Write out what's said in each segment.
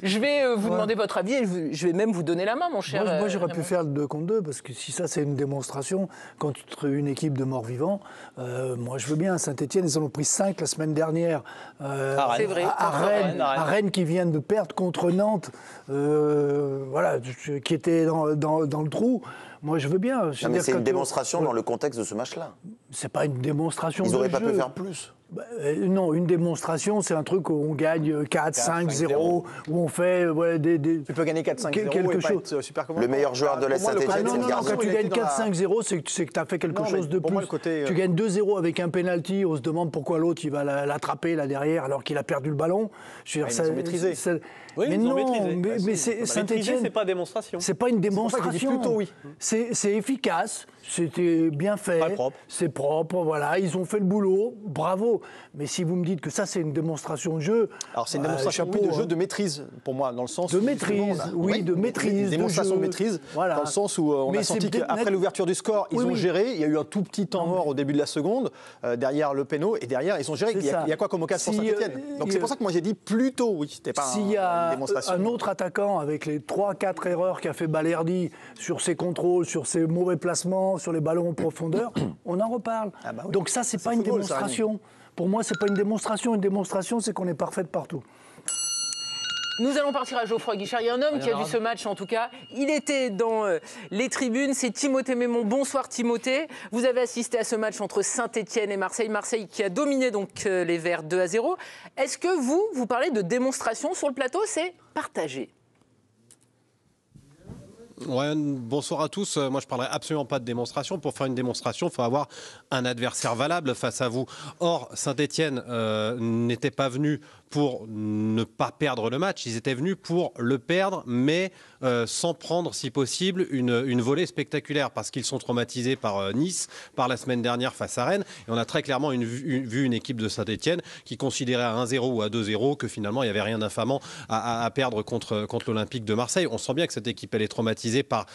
Je vais vous demander votre avis et je vais même vous donner la main, mon cher. Moi j'aurais pu faire le 2 contre 2, parce que si ça c'est une démonstration contre une équipe de morts-vivants, moi je veux bien. Saint-Etienne, ils en ont pris 5 la semaine dernière C'est vrai, à Rennes qui vient de perdre contre Nantes, voilà, qui était dans le trou. Moi, je veux bien. Non, mais c'est une démonstration dans le contexte de ce match-là. C'est pas une démonstration. Ils n'auraient pas jeu. pu faire plus. Non, une démonstration, c'est un truc où on gagne 4, 5, 0, où on fait Tu peux gagner 4-5-0 quelque et pas chose. être super content. Le meilleur joueur de la Saint-Etienne, c'est non, Garçon. quand tu gagnes 4-5-0, c'est que tu as fait quelque chose de pour plus. moi, le côté, Tu gagnes 2-0 avec un penalty, on se demande pourquoi l'autre il va l'attraper là derrière alors qu'il a perdu le ballon. Ils ont maîtrisé. Oui, mais ils ont non, maîtrisé. mais c'est Maîtriser, Saint-Etienne. c'est pas démonstration. C'est pas une démonstration. C'est pour ça que je dis plutôt oui. C'est efficace, c'était bien fait, Très propre. c'est propre, voilà, ils ont fait le boulot, bravo. Mais si vous me dites que ça c'est une démonstration de jeu, Alors c'est une démonstration chapeau, de jeu hein. de maîtrise, pour moi, dans le sens De où, maîtrise, justement, oui, de maîtrise, Une démonstration de de jeu. maîtrise, Voilà. dans le sens où on Mais a c'est senti peut-être qu'après l'ouverture du score, ils Oui, ont oui. géré. Il y a eu un tout petit temps mort au début de la seconde, derrière le péno, et derrière ils ont géré. C'est Il y ça. a quoi comme occasion pour Si, Saint-Etienne. Donc c'est pour ça que moi j'ai dit plutôt oui, c'était pas s'il y une a démonstration. un autre attaquant avec les 3-4 erreurs qu'a fait Balerdi sur ses contrôles, sur ses mauvais placements, sur les ballons en profondeur, on en reparle. Ah bah oui. Donc ça, c'est pas une football, ça, démonstration. Pour moi, c'est pas une démonstration. Une démonstration, c'est qu'on est parfait partout. Nous allons partir à Geoffroy Guichard. Il y a un homme qui a vu ce match, en tout cas. Il était dans les tribunes. C'est Timothée Mémon. Bonsoir, Timothée. Vous avez assisté à ce match entre Saint-Etienne et Marseille. Marseille qui a dominé donc les Verts 2-0. Est-ce que vous parlez de démonstration sur le plateau? C'est partagé. Ouais, bonsoir à tous. Moi, je ne parlerai absolument pas de démonstration. Pour faire une démonstration, il faut avoir un adversaire valable face à vous. Or, Saint-Etienne n'était pas venu pour ne pas perdre le match. Ils étaient venus pour le perdre, mais sans prendre, si possible, une volée spectaculaire, parce qu'ils sont traumatisés par Nice, par la semaine dernière face à Rennes. Et on a très clairement vu une équipe de Saint-Etienne qui considérait à 1-0 ou à 2-0 que finalement, il n'y avait rien d'infamant à perdre contre l'Olympique de Marseille. On sent bien que cette équipe, elle est traumatisée par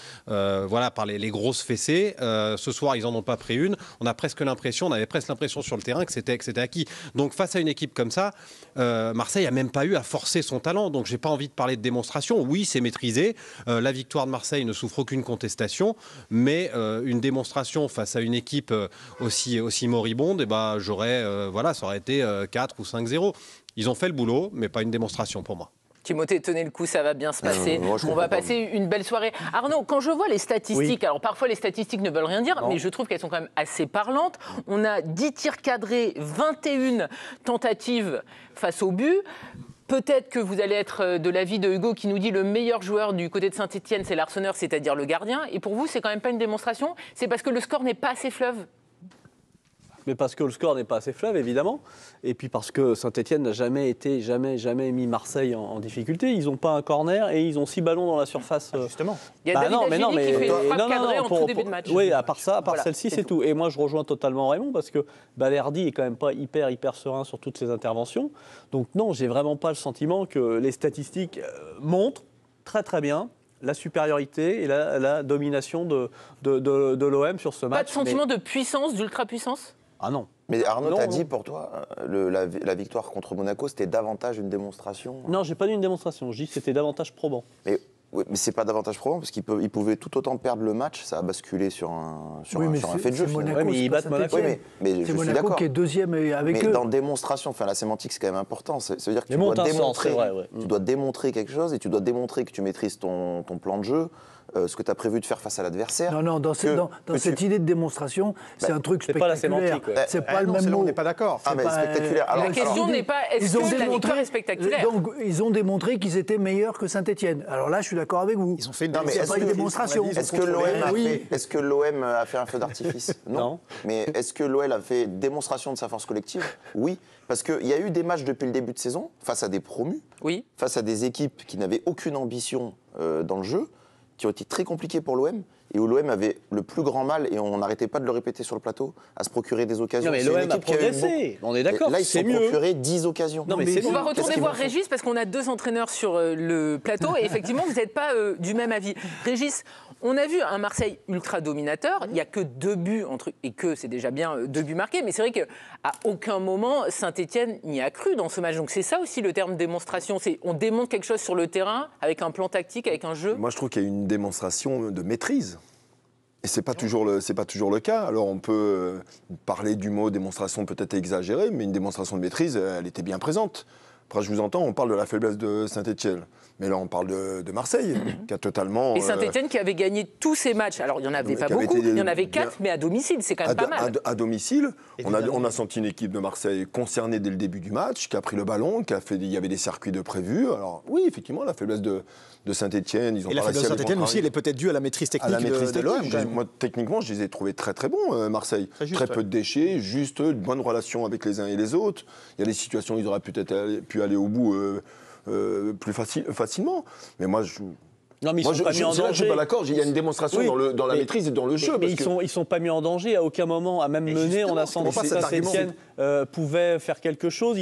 les grosses fessées. Ce soir, ils n'en ont pas pris une. On avait presque l'impression sur le terrain que c'était acquis. Donc, face à une équipe comme ça, Marseille n'a même pas eu à forcer son talent. Donc, je n'ai pas envie de parler de démonstration. Oui, c'est maîtrisé. La victoire de Marseille ne souffre aucune contestation. Mais une démonstration face à une équipe aussi moribonde, ça aurait été 4 ou 5-0. Ils ont fait le boulot, mais pas une démonstration pour moi. Timothée, tenez le coup, ça va bien se passer. moi, On va passer une belle soirée. Arnaud, quand je vois les statistiques, alors parfois les statistiques ne veulent rien dire, mais je trouve qu'elles sont quand même assez parlantes. On a 10 tirs cadrés, 21 tentatives face au but. Peut-être que vous allez être de l'avis de Hugo qui nous dit le meilleur joueur du côté de Saint-Etienne, c'est l'Arseneur, c'est-à-dire le gardien. Et pour vous, c'est quand même pas une démonstration? C'est parce que le score n'est pas assez fleuve? Mais parce que le score n'est pas assez fleuve, évidemment. Et puis parce que Saint-Etienne n'a jamais mis Marseille en difficulté. Ils n'ont pas un corner et ils ont 6 ballons dans la surface. Justement. Il y a David Agili qui fait une frappe cadrée en tout début de match. Oui, à part Voilà, celle-ci, c'est tout. Et moi, je rejoins totalement Raymond parce que Balerdi est quand même pas hyper serein sur toutes ses interventions. Donc non, j'ai vraiment pas le sentiment que les statistiques montrent très bien la supériorité et la domination de l'OM sur ce match. Pas de sentiment de puissance, d'ultra-puissance? Ah non. Mais Arnaud, t'as dit non. pour toi, la victoire contre Monaco, c'était davantage une démonstration? Non, j'ai pas dit une démonstration. Je dis que c'était davantage probant. Mais c'est pas davantage probant, parce qu'ils pouvaient tout autant perdre le match, ça a basculé sur un fait de jeu. Monaco, Ouais, mais ils battent Monaco. Oui, mais je C'est suis Monaco d'accord. qui est deuxième avec Mais eux. dans démonstration, la sémantique, c'est quand même important. Ça veut dire que Les tu dois montes un sens, démontrer, c'est vrai, ouais. tu dois démontrer quelque chose et tu dois démontrer que tu maîtrises ton plan de jeu, ce que tu as prévu de faire face à l'adversaire. Non, dans cette idée de démonstration, c'est un truc c'est pas la spectaculaire. sémantique, ouais. C'est pas le même C'est là où mot. on n'est pas d'accord. Ah, mais pas- spectaculaire. La Alors, La question n'est pas est-ce que la victoire est spectaculaire? Donc, ils ont démontré qu'ils étaient meilleurs que Saint-Etienne. Alors là, je suis d'accord avec vous. Ils ont fait une Non, mais C'est est-ce pas une que- démonstration. Est-ce que l'OM a fait un feu d'artifice? Non. Mais est-ce que l'OL a fait démonstration de sa force collective? Oui. Parce qu'il y a eu des matchs depuis le début de saison, face à des promus, Oui. face à des équipes qui n'avaient aucune ambition dans le jeu, qui ont été très compliquées pour l'OM, et où l'OM avait le plus grand mal, et on n'arrêtait pas de le répéter sur le plateau, à se procurer des occasions. Non, mais C'est une l'OM a équipe qui eu progressé, on est d'accord, Là, ils se c'est sont mieux. procuré 10 occasions. Non, mais c'est On va mieux. retourner voir Régis parce qu'on a 2 entraîneurs sur le plateau et effectivement, vous n'êtes pas du même avis. Régis, on a vu un Marseille ultra dominateur. Il n'y a que 2 buts, et que c'est déjà bien 2 buts marqués, mais c'est vrai qu'à aucun moment, Saint-Etienne n'y a cru dans ce match. Donc c'est ça aussi le terme démonstration. On démontre quelque chose sur le terrain avec un plan tactique, avec un jeu. Moi, je trouve qu'il y a une démonstration de maîtrise. Et c'est pas toujours le cas. Alors on peut parler du mot démonstration peut-être exagéré, mais une démonstration de maîtrise, elle était bien présente. Après, je vous entends, on parle de la faiblesse de Saint-Etienne. Mais là, on parle de Marseille, qui a totalement... Et Saint-Etienne qui avait gagné tous ses matchs. Alors, il n'y en avait pas beaucoup, il y en avait 4, mais à domicile, c'est quand même pas mal. À domicile, on a senti une équipe de Marseille concernée dès le début du match, qui a pris le ballon, il y avait des circuits de prévus. Alors oui, effectivement, la faiblesse de Saint-Etienne, ils ont Et pas la réussi faiblesse à de Saint-Etienne aussi, elle est peut-être due à la maîtrise technique de l'OM. Moi, techniquement, je les ai trouvés très très bons, Marseille. Très peu de déchets, juste de bonnes relations avec les uns et les autres. Il y a des situations où ils auraient peut-être pu aller au bout plus facilement. Mais moi, Non, mais ils sont pas mis en danger. Je suis pas d'accord. Il y a une démonstration dans la maîtrise et dans le jeu. Mais ils sont pas mis en danger à aucun moment. À même mener, on a senti que Saint-Etienne pouvait faire quelque chose.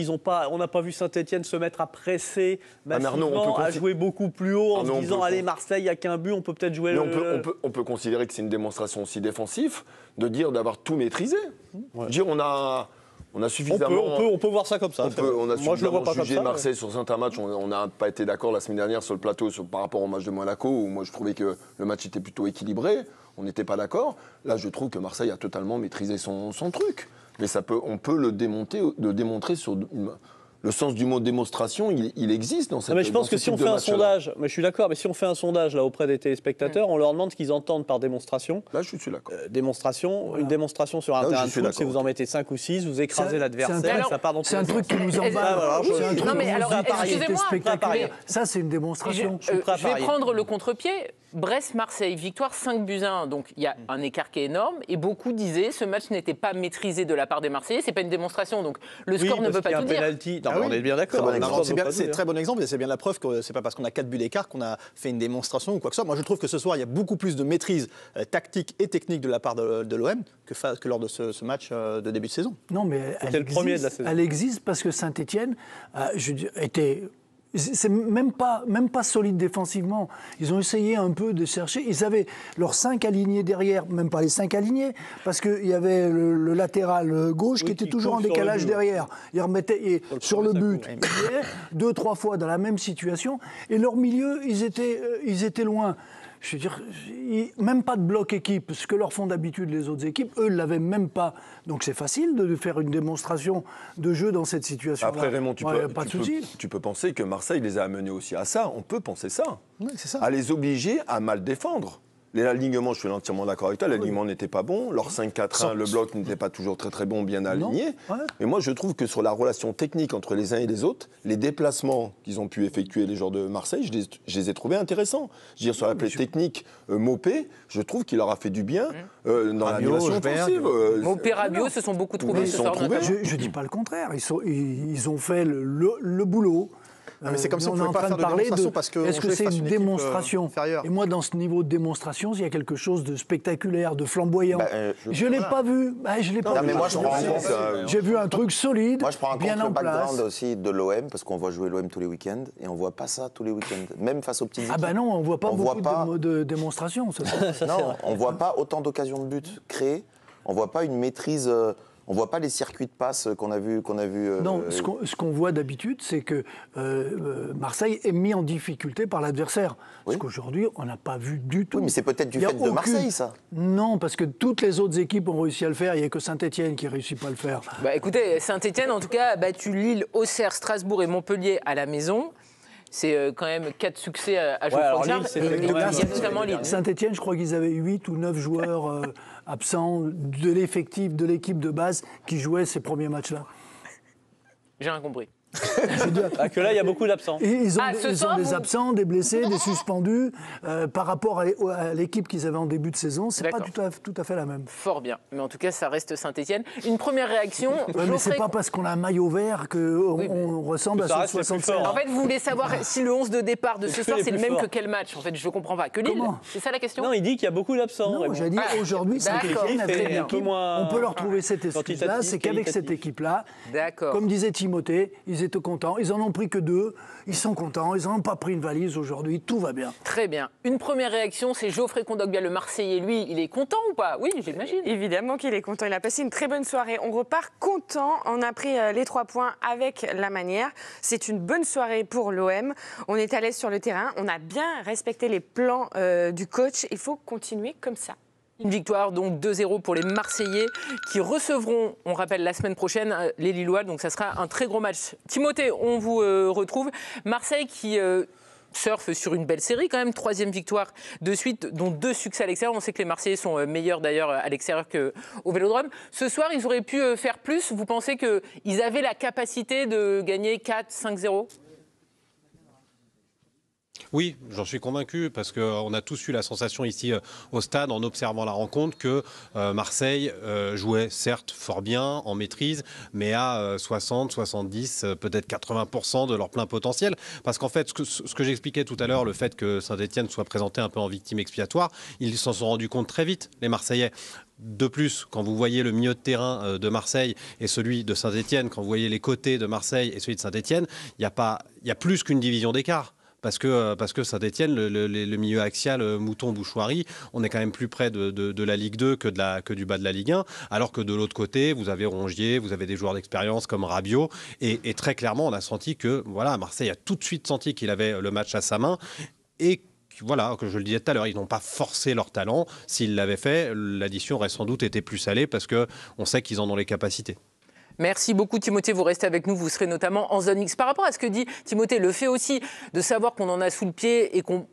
On n'a pas vu Saint-Etienne se mettre à presser massivement, à jouer beaucoup plus haut en se disant allez, Marseille, il n'y a qu'un but, on peut peut-être jouer. Mais on peut considérer que c'est une démonstration aussi défensive d'avoir tout maîtrisé. Ouais. Dire on a suffisamment. On peut voir ça comme ça. Moi, je le vois pas jugé comme ça, Marseille sur certains matchs. On n'a pas été d'accord la semaine dernière sur le plateau par rapport au match de Monaco, où moi je trouvais que le match était plutôt équilibré. On n'était pas d'accord. Là, je trouve que Marseille a totalement maîtrisé son truc. Mais on peut le démontrer sur. Le sens du mot démonstration, il existe dans cette. Mais je pense que si on fait un sondage, mais je suis d'accord, mais si on fait un sondage là auprès des téléspectateurs, on leur demande ce qu'ils entendent par démonstration. Là, je suis d'accord. Une démonstration sur un terrain de foot, si vous en mettez 5 ou 6, vous écrasez l'adversaire, ça part dans tous les sens. C'est un truc qui nous emballe. Non, mais alors, excusez-moi, ça, c'est une démonstration. Je vais prendre le contre-pied. Brest-Marseille, victoire 5-1. Donc il y a un écart qui est énorme. Et beaucoup disaient ce match n'était pas maîtrisé de la part des Marseillais. C'est pas une démonstration. Donc le score ne veut pas tout dire. On est bien d'accord. C'est un très bon exemple et c'est bien la preuve que c'est pas parce qu'on a 4 buts d'écart qu'on a fait une démonstration ou quoi que ce soit. Moi, je trouve que ce soir, il y a beaucoup plus de maîtrise tactique et technique de la part de l'OM que lors de ce match de début de saison. Non, mais elle existe parce que Saint-Etienne était. C'est même pas solide défensivement. Ils ont essayé un peu de chercher. Ils avaient leurs 5 alignés derrière, même pas les 5 alignés, parce qu'il y avait le latéral gauche qui était toujours en décalage derrière. Ils remettaient sur le but. 2-3 fois dans la même situation. Et leur milieu, ils étaient loin. Je veux dire, même pas de bloc équipe, ce que leur font d'habitude les autres équipes, eux ne l'avaient même pas. Donc c'est facile de faire une démonstration de jeu dans cette situation-là. Après Raymond, tu peux penser que Marseille les a amenés aussi à ça. On peut penser ça. Oui, c'est ça. À les obliger à mal défendre. L'alignement, je suis entièrement d'accord avec toi, l'alignement n'était pas bon. Leur 5-4-1, le bloc n'était pas toujours très très bon, bien aligné. Ouais. Mais moi, je trouve que sur la relation technique entre les uns et les autres, les déplacements qu'ils ont pu effectuer, les joueurs de Marseille, je les ai trouvés intéressants. Je veux dire, sur la plaie technique, Mopé, je trouve qu'il leur a fait du bien dans l'animation offensive. Mopé, Rabiot se sont beaucoup trouvés ce soir. Je ne dis pas le contraire. Ils ont fait le boulot. Mais c'est comme si on est en train de parler est-ce que c'est une démonstration Et moi, dans ce niveau de démonstration, il y a quelque chose de spectaculaire, de flamboyant. Je ne l'ai pas vu. Je l'ai pas vu. Mais moi, j'ai vu un truc solide, moi, je prends bien en place. Le background aussi de l'OM, parce qu'on voit jouer l'OM tous les week-ends, et on ne voit pas ça tous les week-ends, même face aux petites équipes. Ah ben non, on ne voit pas beaucoup de démonstrations. Non, on ne voit pas autant d'occasions de but créées, on ne voit pas une maîtrise... On ne voit pas les circuits de passe qu'on a vu. Non, ce qu'on voit d'habitude, c'est que Marseille est mis en difficulté par l'adversaire. Oui. Parce qu'aujourd'hui, on n'a pas vu du tout. Oui, mais c'est peut-être du fait de Marseille, ça. Non, parce que toutes les autres équipes ont réussi à le faire. Il n'y a que Saint-Etienne qui ne réussit pas à le faire. Écoutez, Saint-Etienne, en tout cas, a battu Lille, Auxerre, Strasbourg et Montpellier à la maison. C'est quand même 4 succès à jouer pour Lille. Saint-Etienne, je crois qu'ils avaient 8 ou 9 joueurs absents de l'effectif, de l'équipe de base qui jouaient ces premiers matchs-là. J'ai rien compris. Que là, il y a beaucoup d'absents. Ils ont des absents, des blessés, des suspendus. Par rapport à l'équipe qu'ils avaient en début de saison, c'est pas tout à fait la même. Fort bien. Mais en tout cas, ça reste Saint-Etienne. Une première réaction. Mais c'est pas parce qu'on a un maillot vert qu'on ressemble à ce 67. En fait, vous voulez savoir si le 11 de départ de ce soir, c'est le même que quel match? En fait, je comprends pas. Que Lille? C'est ça la question? Non, il dit qu'il y a beaucoup d'absents. Non, j'ai dit aujourd'hui, Saint-Etienne a très bien. On peut leur trouver cette excuse-là. C'est qu'avec cette équipe-là, comme disait Timothée, ils étaient contents. Ils en ont pris que 2. Ils sont contents. Ils n'ont pas pris une valise aujourd'hui. Tout va bien. Très bien. Une première réaction, c'est Geoffrey Kondogbia, le Marseillais. Lui, il est content ou pas? Oui, j'imagine. Évidemment qu'il est content. Il a passé une très bonne soirée. On repart content. On a pris les 3 points avec la manière. C'est une bonne soirée pour l'OM. On est à l'aise sur le terrain. On a bien respecté les plans du coach. Il faut continuer comme ça. Une victoire, donc 2-0 pour les Marseillais qui recevront, on rappelle, la semaine prochaine, les Lillois. Donc ça sera un très gros match. Timothée, on vous retrouve. Marseille qui surfe sur une belle série quand même. 3e victoire de suite, dont 2 succès à l'extérieur. On sait que les Marseillais sont meilleurs d'ailleurs à l'extérieur qu'au Vélodrome. Ce soir, ils auraient pu faire plus. Vous pensez qu'ils avaient la capacité de gagner 4-5-0 ? Oui, j'en suis convaincu parce qu'on a tous eu la sensation ici au stade en observant la rencontre que Marseille jouait certes fort bien, en maîtrise, mais à 60, 70, peut-être 80% de leur plein potentiel. Parce qu'en fait, ce que j'expliquais tout à l'heure, le fait que Saint-Etienne soit présenté un peu en victime expiatoire, ils s'en sont rendus compte très vite, les Marseillais. De plus, quand vous voyez le milieu de terrain de Marseille et celui de Saint-Etienne, quand vous voyez les côtés de Marseille et celui de Saint-Etienne, il y a plus qu'une division d'écart. Parce que Saint-Etienne, le milieu axial, Mouton-Bouchoirie, on est quand même plus près de la Ligue 2 que du bas de la Ligue 1. Alors que de l'autre côté, vous avez Rongier, vous avez des joueurs d'expérience comme Rabiot. Et très clairement, on a senti que Marseille a tout de suite senti qu'il avait le match à sa main. Et voilà, que je le disais tout à l'heure, ils n'ont pas forcé leur talent. S'ils l'avaient fait, l'addition aurait sans doute été plus salée parce qu'on sait qu'ils en ont les capacités. Merci beaucoup Timothée, vous restez avec nous, vous serez notamment en zone mixte. Par rapport à ce que dit Timothée, le fait aussi de savoir qu'on en a sous le pied et qu'on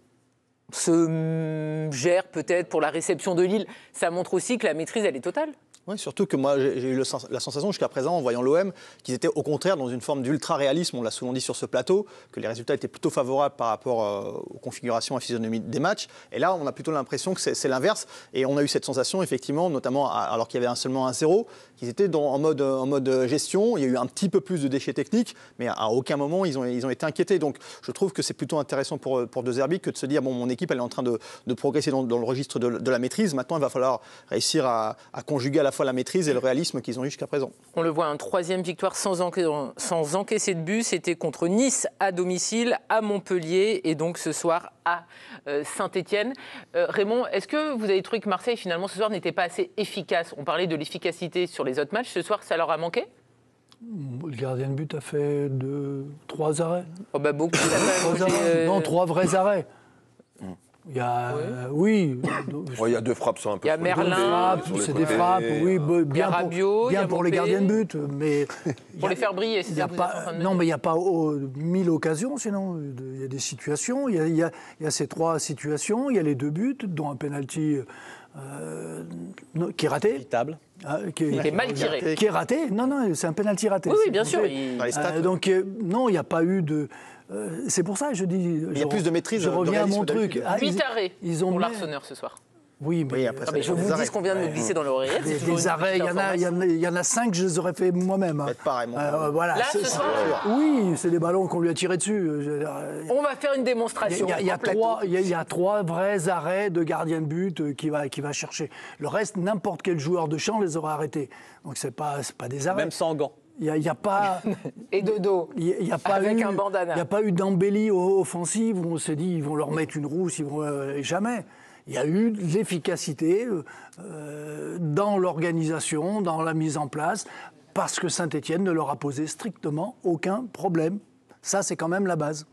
se gère peut-être pour la réception de Lille, ça montre aussi que la maîtrise elle est totale. Oui, surtout que moi, j'ai eu la sensation jusqu'à présent, en voyant l'OM, qu'ils étaient au contraire dans une forme d'ultra-réalisme. On l'a souvent dit sur ce plateau, que les résultats étaient plutôt favorables par rapport aux configurations et physionomies des matchs. Et là, on a plutôt l'impression que c'est l'inverse. Et on a eu cette sensation, effectivement, notamment alors qu'il y avait seulement 1-0, qu'ils étaient en mode gestion. Il y a eu un petit peu plus de déchets techniques, mais à aucun moment, ils ont été inquiétés. Donc, je trouve que c'est plutôt intéressant pour De Zerbi que de se dire, bon, mon équipe, elle est en train de progresser dans le registre de la maîtrise. Maintenant, il va falloir réussir à conjuguer à la fois la maîtrise et le réalisme qu'ils ont eu jusqu'à présent. On le voit, 3e victoire sans encaisser de but, c'était contre Nice à domicile, à Montpellier et donc ce soir à Saint-Etienne. Raymond, est-ce que vous avez trouvé que Marseille finalement ce soir n'était pas assez efficace? On parlait de l'efficacité sur les autres matchs, ce soir ça leur a manqué? Le gardien de but a fait 3 arrêts. Oh bah beaucoup. 3 vrais arrêts. Il y a, oui. Il y a 2 frappes, un peu. Il y a Merlin. C'est des frappes, oui, bien pour les gardiens de but. Mais pour les faire briller, c'est ça. Non, mais il n'y a pas 1000 occasions, sinon. Il y a des situations. Il y a ces 3 situations. Il y a les 2 buts, dont un penalty qui est raté. Évitable. Qui est mal tiré. Qui est raté. Non, c'est un penalty raté. Oui, bien sûr. Donc, non, il n'y a pas eu de... c'est pour ça que je dis... Il y a plus de maîtrise. Je reviens à mon truc. 8 arrêts pour l'Arseneur ce soir. Oui, mais je vous dis ce qu'on vient de me glisser dans l'oreillette. Des arrêts, il y en a 5, je les aurais fait moi-même. Pareil, voilà, là, ce soir, oui, c'est des ballons qu'on lui a tirés dessus. On va faire une démonstration. Il y a 3 vrais arrêts de gardien de but qui va chercher. Le reste, n'importe quel joueur de champ les aurait arrêtés. Donc c'est pas des arrêts. Même sans gants. Il n'y a pas... Et de dos, avec un bandana. Il n'y a pas eu d'embellie offensive où on s'est dit ils vont leur mettre une rousse, jamais. Il y a eu de l'efficacité dans l'organisation, dans la mise en place, parce que Saint-Etienne ne leur a posé strictement aucun problème. Ça, c'est quand même la base.